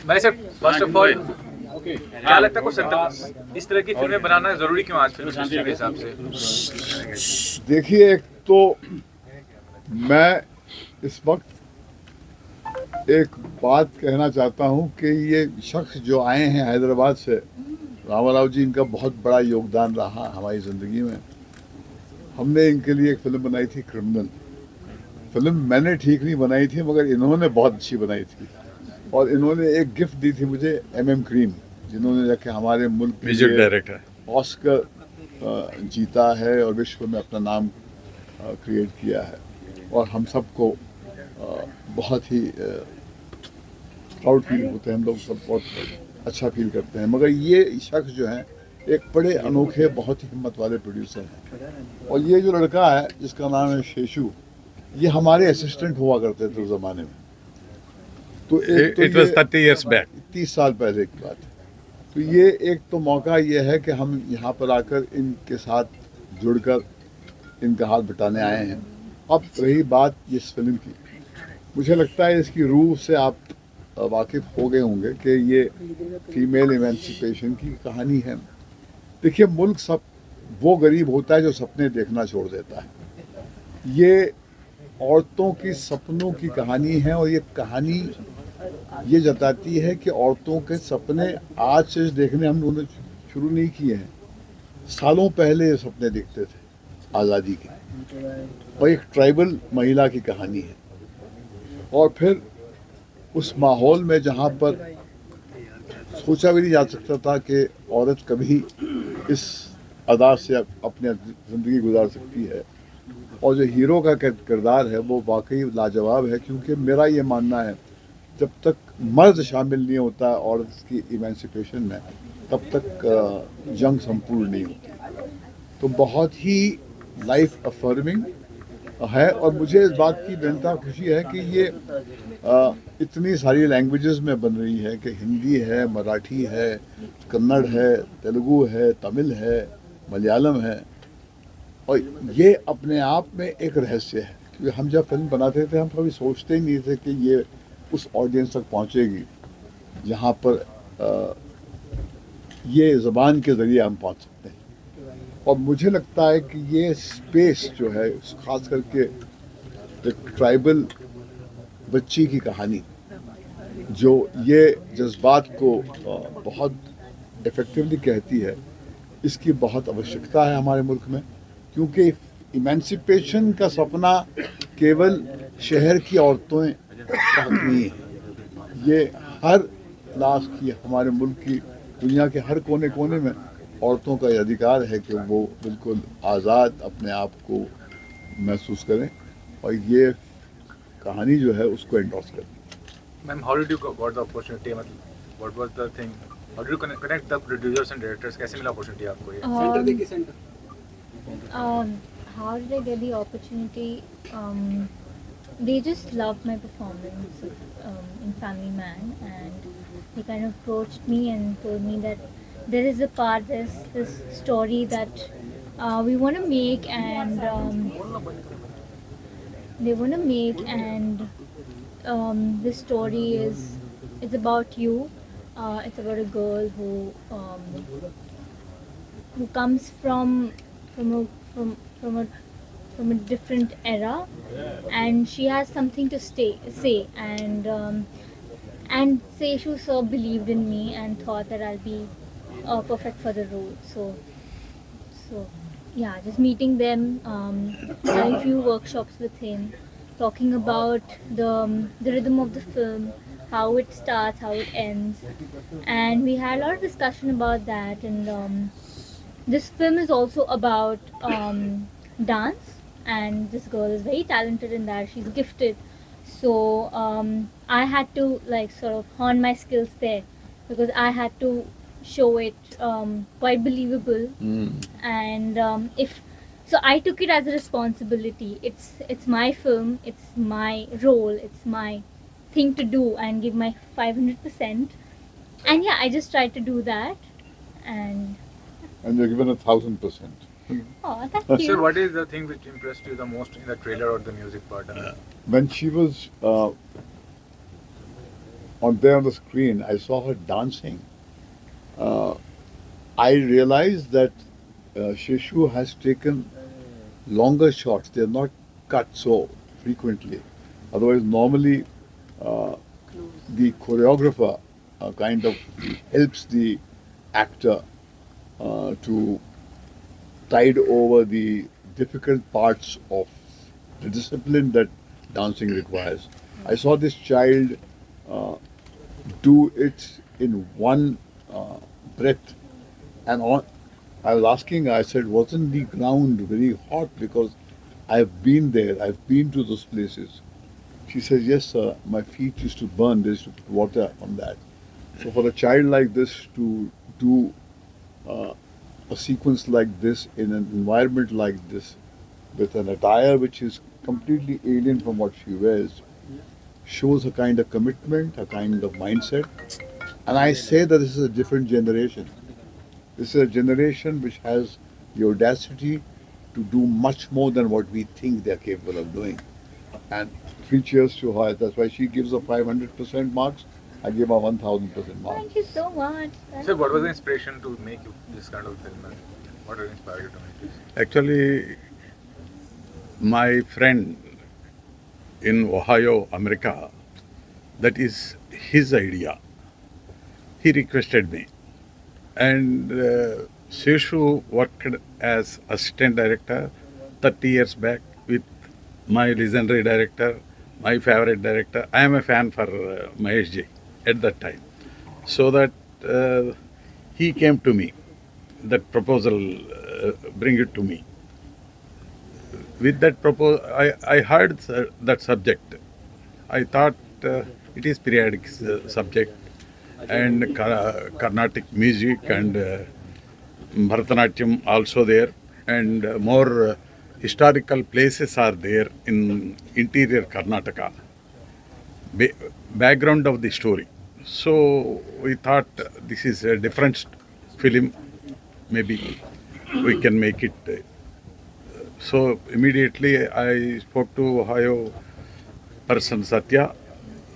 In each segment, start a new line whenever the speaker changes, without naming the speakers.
मैं sir first of all क्या लगता है कुछ इस तरह की फिल्में बनाना जरूरी क्यों आज फिल्म इंडस्ट्री के हिसाब से?
देखिए, एक तो मैं इस वक्त एक बात कहना चाहता हूं कि ये शख्स जो आए हैं हैदराबाद से, रामाराव जी, इनका बहुत बड़ा योगदान रहा हमारी ज़िंदगी में। हमने इनके लिए एक फ़िल्म बनाई थी, क्रिमिनल। फिल्म मैंने ठीक नहीं बनाई थी, मगर इन्होंने बहुत अच्छी बनाई थी। और इन्होंने एक गिफ्ट दी थी मुझे, क्रीम, जिन्होंने जाके हमारे मुल्क के
म्यूजिक डायरेक्टर
ऑस्कर जीता है और विश्व में अपना नाम क्रिएट किया है। और हम सबको बहुत ही प्राउड फील होते हैं, हम लोग सब बहुत अच्छा फील करते हैं। मगर ये शख्स जो हैं एक बड़े अनोखे, बहुत ही हिम्मत वाले प्रोड्यूसर हैं। और ये जो लड़का है जिसका नाम है शेषु, ये हमारे असिस्टेंट हुआ करते थे उस ज़माने में। तो
इट वाज 30 इयर्स बैक,
30 साल पहले की बात है। तो ये एक तो मौका ये है कि हम यहाँ पर आकर इनके साथ जुड़कर इनका हाथ बटाने आए हैं। अब रही बात इस फिल्म की, मुझे लगता है इसकी रूह से आप वाकिफ़ हो गए होंगे कि ये फीमेल इमेंसिपेशन की कहानी है। देखिए, मुल्क सब वो गरीब होता है जो सपने देखना छोड़ देता है। ये औरतों की सपनों की कहानी है और ये कहानी ये जताती है कि औरतों के सपने आज से देखने हम लोगों ने शुरू नहीं किए हैं। सालों पहले ये सपने देखते थे आज़ादी के। और एक ट्राइबल महिला की कहानी है। और फिर उस माहौल में जहाँ पर सोचा भी नहीं जा सकता था कि औरत कभी इस अदा से अपनी ज़िंदगी गुजार सकती है। और जो हीरो का किरदार है वो वाकई लाजवाब है, क्योंकि मेरा ये मानना है जब तक मर्द शामिल नहीं होता औरत की इमेंसिपेशन में, तब तक जंग संपूर्ण नहीं होती। तो बहुत ही लाइफ अफर्मिंग है। और मुझे इस बात की बेनता खुशी है कि ये इतनी सारी लैंग्वेजेस में बन रही है कि हिंदी है, मराठी है, कन्नड़ है, तेलुगु है, तमिल है, मलयालम है। और ये अपने आप में एक रहस्य है, क्योंकि हम जब फिल्म बनाते थे हम कभी सोचते ही नहीं थे कि ये उस ऑडियंस तक पहुंचेगी जहां पर ये ज़बान के ज़रिए हम पहुंच सकते हैं। और मुझे लगता है कि ये स्पेस जो है, ख़ास करके एक ट्राइबल बच्ची की कहानी जो ये जज्बात को बहुत इफ़ेक्टिवली कहती है, इसकी बहुत आवश्यकता है हमारे मुल्क में। क्योंकि इमेंसिपेशन का सपना केवल शहर की औरतें का नहीं है। ये हर क्लास की, हमारे मुल्क की, दुनिया के हर कोने कोने में औरतों का अधिकार है कि वो बिल्कुल आज़ाद अपने आप को महसूस करें। और ये कहानी जो है उसको एंडोर्स करें।
Ma'am, how did you got the opportunity? मतलब what was the thing? How did you connect the producers and directors? कैसे मिला अपॉर्चुनिटी आपको ये?
How did I get the opportunity? They just loved my performance in Family Man, and they kind of approached me and told me that there is a part, there's this story that we want to make, and they want to make, and this story it's about you. It's about a girl who comes from a different era, and she has something to say, and Seshu sir believed in me and thought that I'll be perfect for the role. So yeah, just meeting them, having a few workshops with him, talking about the rhythm of the film, how it starts, how it ends, and we had a lot of discussion about that. And this film is also about dance, and this girl is very talented in that. She's gifted. So I had to sort of hone my skills there, because I had to show it quite believable. And so I took it as a responsibility. It's my film, it's my role, it's my thing to do and give my 500%. And yeah, I just tried to do that, and
you're given 1,000%.
Oh, thank you.
Sir, what is the thing which impressed you the most in the trailer or the music part?
When she was on there on the screen, I saw her dancing. Uh, I realized that Shishu has taken longer shots. They're not cut so frequently. Otherwise, normally uh, the choreographer kind of helps the actor to tide over the difficult parts of the discipline that dancing requires. I saw this child uh, do it in one breath, and I was asking her, I said, wasn't the ground very hot? Because I've been there, I've been to those places. She says, yes, sir, my feet used to burn, they used to put water on that. So for a child like this to do uh, a sequence like this in an environment like this, with an attire which is completely alien from what she wears, shows a kind of commitment, a kind of mindset. And I say that this is a different generation. This is a generation which has the audacity to do much more than what we think they're capable of doing. And three cheers to her. That's why she gives a 500% marks. I give her 1000% marks.
Thank you so much.
So, what was the inspiration to make this kind of film? And what inspired you to make this?
Actually, my friend in Ohio, America, that is his idea. He requested me. And Seshu worked as assistant director 30 years back with my legendary director, my favorite director. I am a fan for Mahesh Ji at that time. So that he came to me, that proposal, bring it to me. With that proposal, I heard that subject. I thought it is periodic subject and Carnatic music and Bharatanatyam also there, and more historical places are there in interior Karnataka. Background of the story. So we thought this is a different film, maybe we can make it. So immediately I spoke to Ohio person Satya.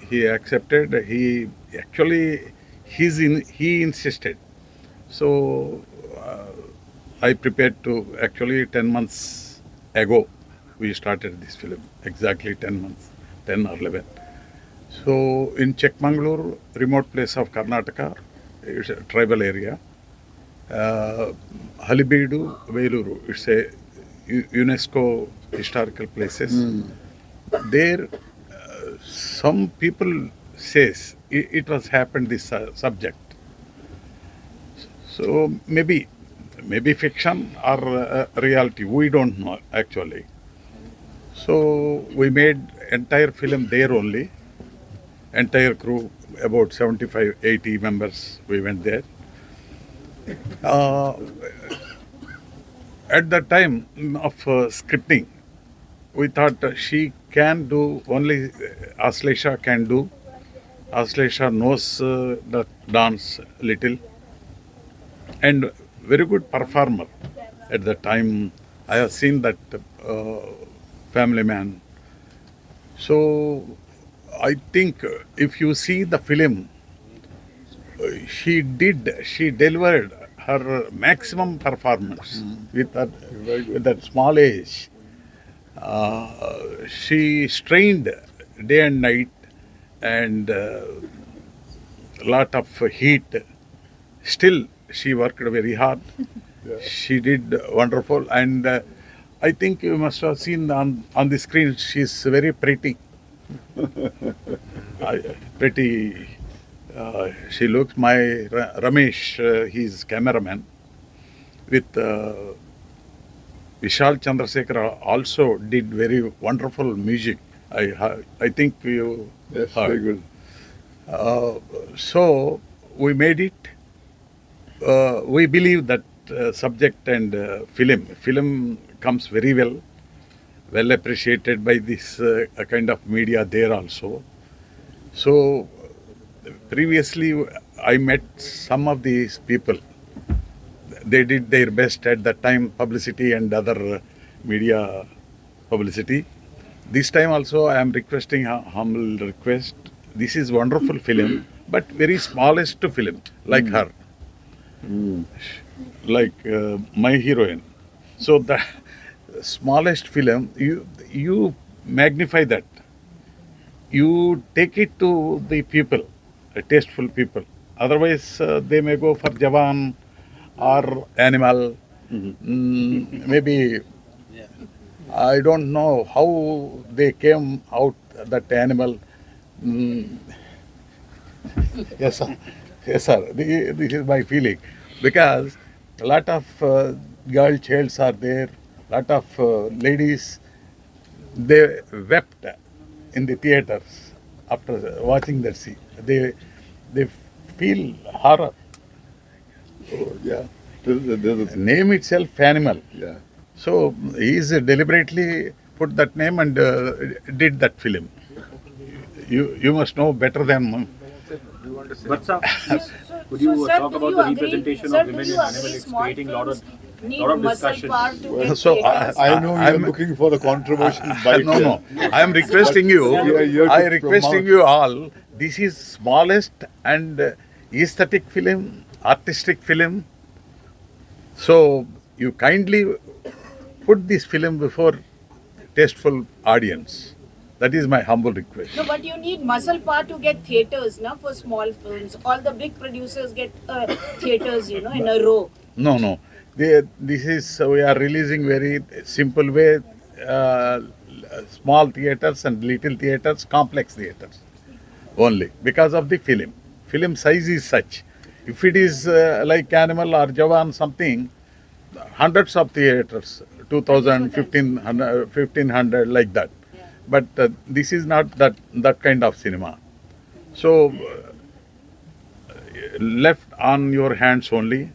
He accepted. He actually he insisted. So I prepared to, actually 10 months ago we started this film, exactly 10 months, 10 or 11. So in Chekmangaluru, remote place of Karnataka, it's a tribal area. Halibeedu, Veluru, it's a UNESCO historical places. There, some people says it was happened this subject. So maybe fiction or reality, we don't know actually. So we made entire film there only. Entire crew, about 75, 80 members, we went there. At the time of scripting, we thought she can do, only Aslesha can do. Aslesha knows the dance little and very good performer. At the time, I have seen that Family Man. So I think if you see the film, she delivered her maximum performance with that small age. She strained day and night and lot of heat. Still, she worked very hard. Yeah. She did wonderful, and I think you must have seen on the screen. She's very pretty. Pretty. She looks. My Ramesh, he's cameraman. With Vishal Chandrasekhar also did very wonderful music. I think you
yes,
heard.
Very good.
So we made it. We believe that subject and film comes very well appreciated by this kind of media there also. So previously I met some of these people. They did their best at that time, publicity and other media publicity. This time also I am requesting a humble request. this is wonderful film, but very smallest film, like her, like my heroine. So the smallest film, you magnify that. You take it to the people, tasteful people. Otherwise, they may go for Jawan or Animal. Maybe I don't know how they came out that Animal. Mm, yes, sir. Yes, sir. This is my feeling because a lot of girl childs are there, lot of ladies, they wept in the theaters after watching that scene. They feel horror.
Oh, yeah. There's a,
Name itself animal.
yeah.
So he is deliberately put that name and did that film. You must know better than
Do you want to say?
But sir, could
So,
you
sir,
talk
do
about
you
the
agree-
representation
sir,
of
do
women
you
in
agree
animal? It's
small
creating lot of
films need
discussion.
muscle power to
Well,
get
so
theatres?
I know
I'm-
you're looking for a controversial bite.
no,
here.
no. I am requesting you.
Yeah, you have to
I requesting
promote.
you all. This is smallest and aesthetic film, artistic film. So you kindly put this film before tasteful audience. That is my humble request.
No, but you need muscle power to get theatres, na, for small films. All the big producers get theatres, in a row.
No, no. This is we are releasing very simple way. Small theaters and little theaters, complex theaters, only because of the film. Film size is such. If it is like Animal or Jawan something, hundreds of theaters, 2000, 1500, like that. But this is not that kind of cinema. So left on your hands only.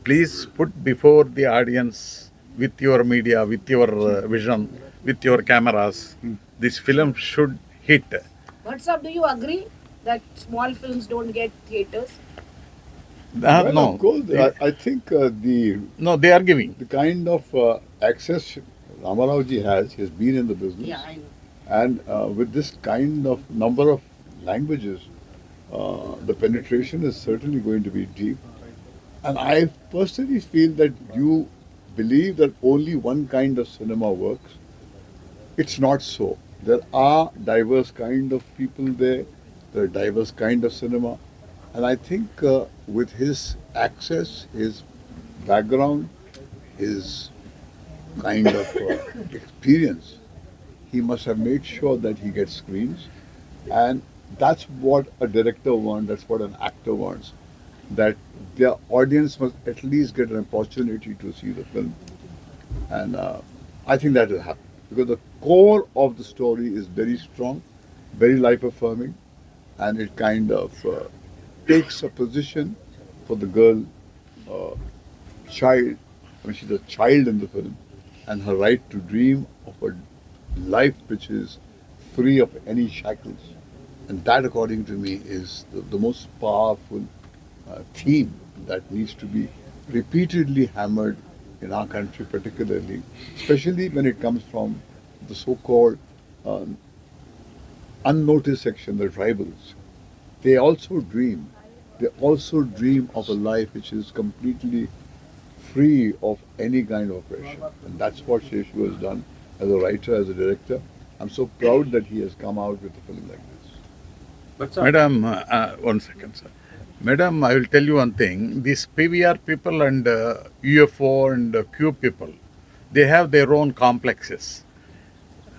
Please put before the audience with your media, with your vision, with your cameras. This film should hit.
But sir, do you agree that small films don't get theatres?
Well,
No,
of course, I think
no, they are giving.
the kind of access Ramarao has, he has been in the business.
Yeah, I know.
And with this kind of number of languages, the penetration is certainly going to be deep. And I personally feel that you believe that only one kind of cinema works. It's not so. There are diverse kind of people there. There are diverse kind of cinema. And I think with his access, his background, his kind of experience, he must have made sure that he gets screens. And that's what a director wants, that's what an actor wants. That their audience must at least get an opportunity to see the film. And I think that will happen. Because the core of the story is very strong, very life affirming, and it kind of takes a position for the girl, child. I mean, she's a child in the film, and her right to dream of a life which is free of any shackles. And that, according to me, is the most powerful theme that needs to be repeatedly hammered in our country, particularly, especially when it comes from the so-called unnoticed section, the tribals. They also dream. They also dream of a life which is completely free of any kind of oppression. And that's what Sheshu has done as a writer, as a director. I'm so proud that he has come out with a film like this.
But sir,
Madam, 1 second, sir. Madam, I will tell you one thing. These PVR people and UFO and Q people, they have their own complexes.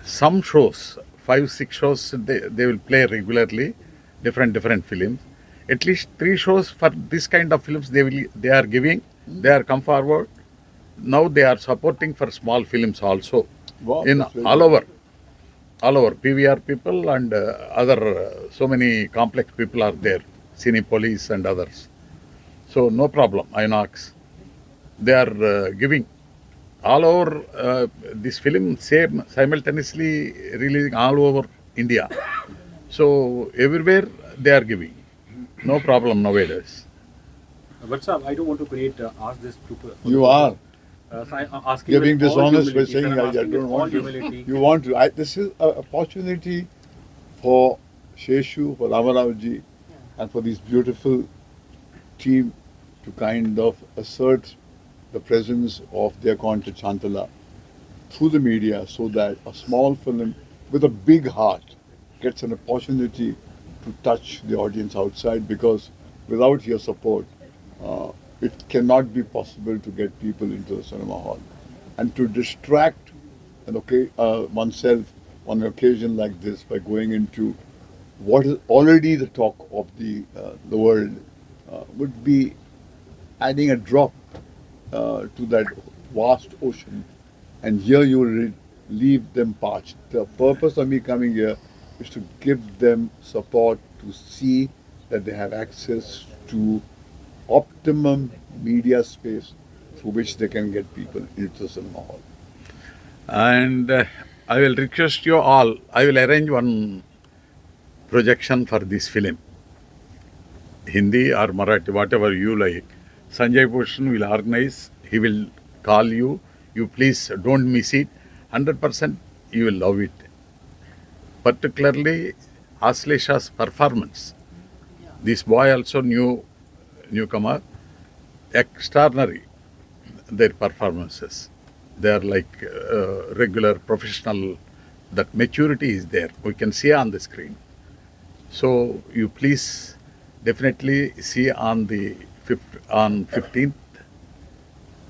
Some shows, 5, 6 shows, they will play regularly, different films. At least 3 shows for this kind of films they are giving. They are come forward. Now they are supporting for small films also.
Wow,
In
that's very
all
good.
over PVR people and other so many complex people are there, Cinepolis and others. So no problem, Inox. They are giving all over this film simultaneously releasing all over India. So everywhere they are giving. No problem nowadays.
but sir, I don't want to ask this to.
You are.
So I'm asking
You're
with
being
all
dishonest by
humility,
saying
sir, I'm
I
asking with
don't
all
want to.
humility.
You want to. This is an opportunity for Sheshu, for Ramarao and for this beautiful team to kind of assert the presence of their content Shantala through the media so that a small film with a big heart gets an opportunity to touch the audience outside, because without your support, it cannot be possible to get people into the cinema hall. And to distract oneself on an occasion like this by going into what is already the talk of the world would be adding a drop to that vast ocean. And here you will leave them parched. The purpose of me coming here is to give them support to see that they have access to optimum media space through which they can get people into the cinema hall.
And I will request you all, I will arrange one projection for this film. Hindi or Marathi, whatever you like. Sanjay Bhushan will organize, he will call you. You please don't miss it. 100% you will love it. Particularly Aslesha's performance. This boy also newcomer, extraordinary their performances. They are like regular professional. That maturity is there. We can see on the screen. So you please definitely see on the 15th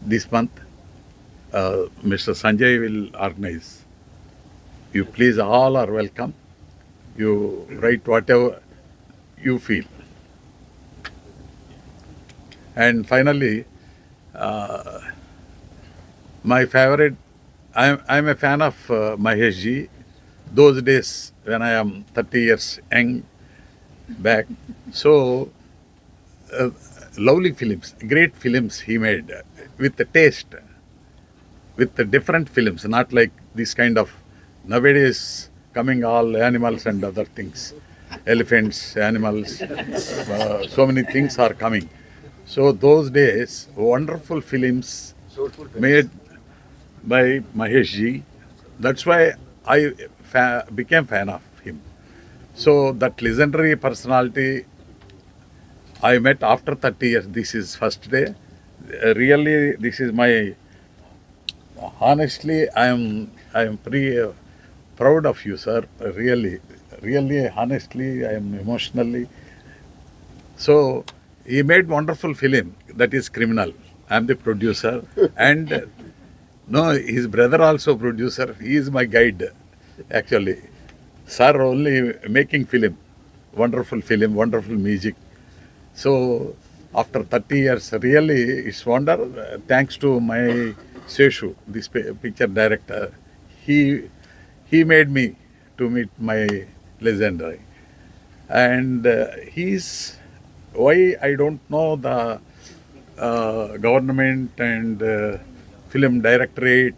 this month. Mr. Sanjay will organize. You please all are welcome. You write whatever you feel. And finally, my favorite, I'm a fan of Mahesh Ji. Those days when I am 30 years young back. So, lovely films, great films he made with the taste, with the different films, not like this kind of nowadays coming all animals and other things, elephants, animals, so many things are coming. So those days, wonderful films made by Mahesh Ji. That's why I became fan of him. So that legendary personality I met after 30 years. This is first day. Really, this is my. Honestly, I am pretty proud of you, sir. Really, honestly, I am emotionally. So he made wonderful film. That is Criminal. I am the producer, and no, his brother also producer. He is my guide, actually. Sir only making film, wonderful music. So after 30 years, really, it's wonder. Thanks to my Sheshu, this picture director, he made me to meet my legendary, and he's why I don't know the government and film directorate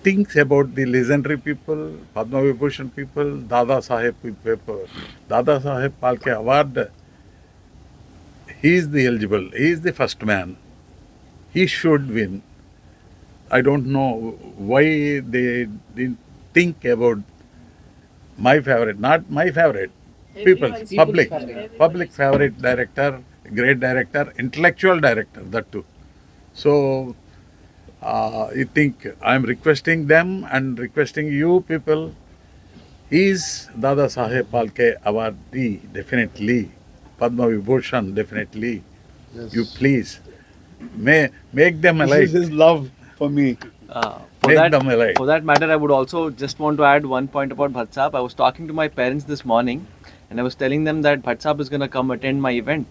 thinks about the legendary people, Padma Vibhushan people, Dada Saheb people, Dada Saheb Phalke Award. He is the eligible. He is the first man. He should win. I don't know why they didn't think about my favorite, not my favorite, people's public favorite director, great director, intellectual director, that too. So, I think I'm requesting them and requesting you people, is Dada Saheb Phalke awardee, definitely, Padma Vibhushan, definitely.
Yes.
You please, make them alive.
This is his love for me.
For
that matter, I would also just want to add one point about Bhatt Saab. I was talking to my parents this morning and I was telling them that Bhatt Saab is going to come attend my event.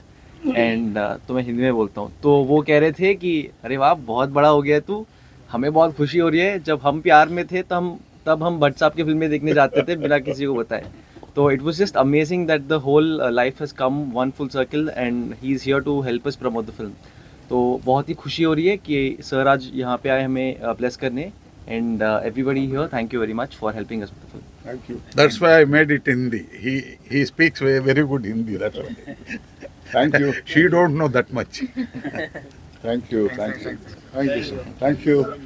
And तो मैं हिंदी में बोलता हूँ, तो वो कह रहे थे कि अरे वाह बहुत बड़ा हो गया तू, हमें बहुत खुशी हो रही है. जब हम प्यार में थे तब हम भट्ट साहब की फिल्में देखने जाते थे बिना किसी को बताए. तो it was just amazing that the whole life has come one full circle and he is here to help us promote the film. तो बहुत ही खुशी हो रही है कि सर आज यहाँ पे आए हमें ब्लेस करने. And everybody here, thank you very much for helping us with the film.
Thank you.
That's why I made it Hindi. He speaks very good Hindi. That's why.
Thank you.
She don't know that much.
Thank you. Thank you. Thank you, sir. Thank you.